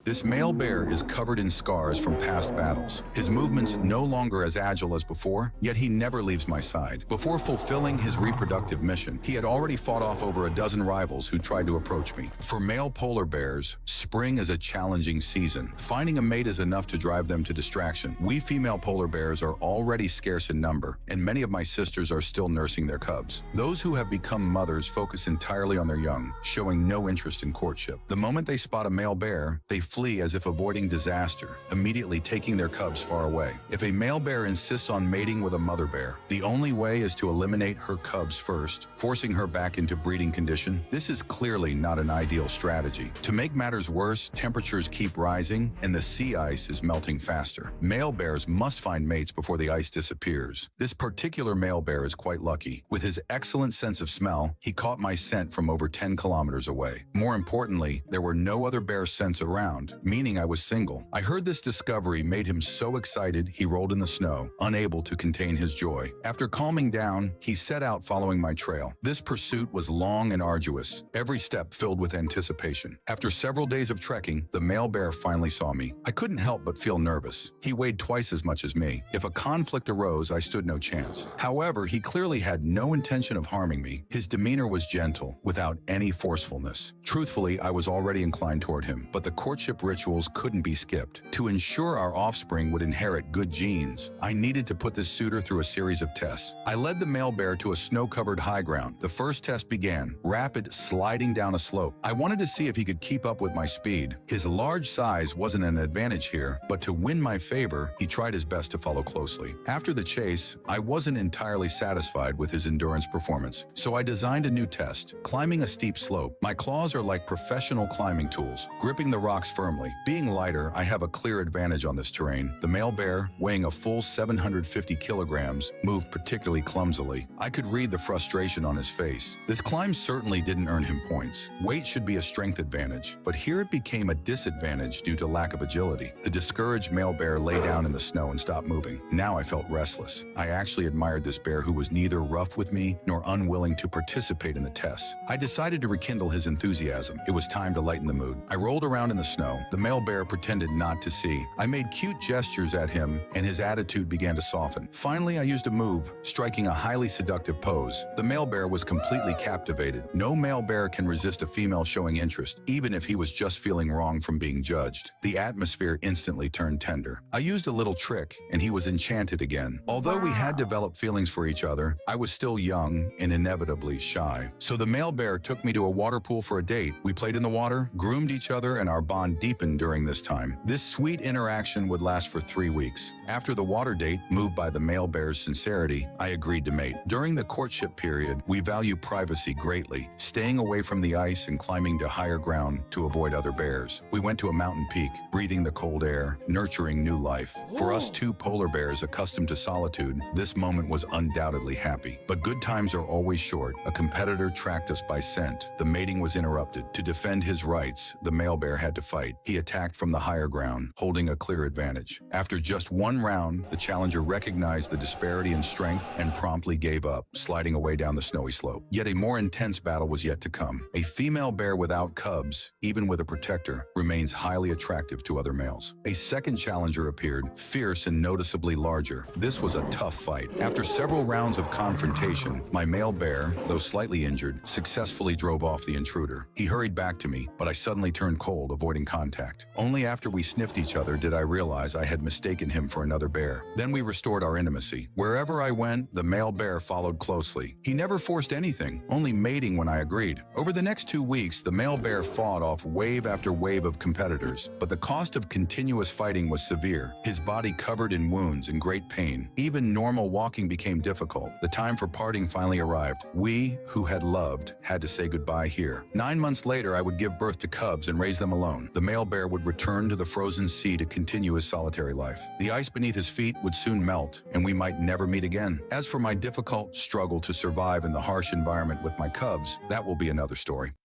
This male bear is covered in scars from past battles. His movements no longer as agile as before, yet he never leaves my side. Before fulfilling his reproductive mission, he had already fought off over a dozen rivals who tried to approach me. For male polar bears, spring is a challenging season. Finding a mate is enough to drive them to distraction. We female polar bears are already scarce in number, and many of my sisters are still nursing their cubs. Those who have become mothers focus entirely on their young, showing no interest in courtship. The moment they spot a male bear, they flee as if avoiding disaster, immediately taking their cubs far away. If a male bear insists on mating with a mother bear, the only way is to eliminate her cubs first, forcing her back into breeding condition. This is clearly not an ideal strategy. To make matters worse, temperatures keep rising and the sea ice is melting faster. Male bears must find mates before the ice disappears. This particular male bear is quite lucky. With his excellent sense of smell, he caught my scent from over 10 kilometers away. More importantly, there were no other bear scents around, meaning I was single. I heard this discovery made him so excited he rolled in the snow, unable to contain his joy. After calming down, he set out following my trail. This pursuit was long and arduous, every step filled with anticipation. After several days of trekking, the male bear finally saw me. I couldn't help but feel nervous. He weighed twice as much as me. If a conflict arose, I stood no chance. However, he clearly had no intention of harming me. His demeanor was gentle, without any forcefulness. Truthfully, I was already inclined toward him, but the courtship rituals couldn't be skipped. To ensure our offspring would inherit good genes, I needed to put this suitor through a series of tests. I led the male bear to a snow-covered high ground. The first test began, rapid sliding down a slope. I wanted to see if he could keep up with my speed. His large size wasn't an advantage here, but to win my favor, he tried his best to follow closely. After the chase, I wasn't entirely satisfied with his endurance performance, so I designed a new test. Climbing a steep slope, my claws are like professional climbing tools, gripping the rocks firmly. Being lighter, I have a clear advantage on this terrain. The male bear, weighing a full 750 kilograms, moved particularly clumsily. I could read the frustration on his face. This climb certainly didn't earn him points. Weight should be a strength advantage, but here it became a disadvantage due to lack of agility. The discouraged male bear lay down in the snow and stopped moving. Now I felt restless. I actually admired this bear who was neither rough with me nor unwilling to participate in the tests. I decided to rekindle his enthusiasm. It was time to lighten the mood. I rolled around in the snow. The male bear pretended not to see. I made cute gestures at him and his attitude began to soften. Finally, I used a move, striking a highly seductive pose. The male bear was completely captivated. No male bear can resist a female showing interest, even if he was just feeling wrong from being judged. The atmosphere instantly turned tender. I used a little trick and he was enchanted again. Although we had developed feelings for each other, I was still young and inevitably shy. So the male bear took me to a water pool for a date. We played in the water, groomed each other, and our bond deepened during this time. This sweet interaction would last for 3 weeks. After the water date, moved by the male bear's sincerity, I agreed to mate. During the courtship period, we value privacy greatly, staying away from the ice and climbing to higher ground to avoid other bears. We went to a mountain peak, breathing the cold air, nurturing new life. For us two polar bears accustomed to solitude, this moment was undoubtedly happy. But good times are always short. A competitor tracked us by scent. The mating was interrupted. To defend his rights, the male bear had to fight. He attacked from the higher ground, holding a clear advantage. After just one round, the challenger recognized the disparity in strength and promptly gave up, sliding away down the snowy slope. Yet a more intense battle was yet to come. A female bear without cubs, even with a protector, remains highly attractive to other males. A second challenger appeared, fierce and noticeably larger. This was a tough fight. After several rounds of confrontation, my male bear, though slightly injured, successfully drove off the intruder. He hurried back to me, but I suddenly turned cold, avoiding contact. Only after we sniffed each other did I realize I had mistaken him for another bear. Then we restored our intimacy. Wherever I went, the male bear followed closely. He never forced anything, only mating when I agreed. Over the next 2 weeks, the male bear fought off wave after wave of competitors, but the cost of continuous fighting was severe. His body covered in wounds and great pain. Even normal walking became difficult. The time for parting finally arrived. We, who had loved, had to say goodbye here. 9 months later, I would give birth to cubs and raise them alone. The male bear would return to the frozen sea to continue his solitary life. The ice beneath his feet would soon melt, and we might never meet again. As for my difficult struggle to survive in the harsh environment with my cubs, that will be another story.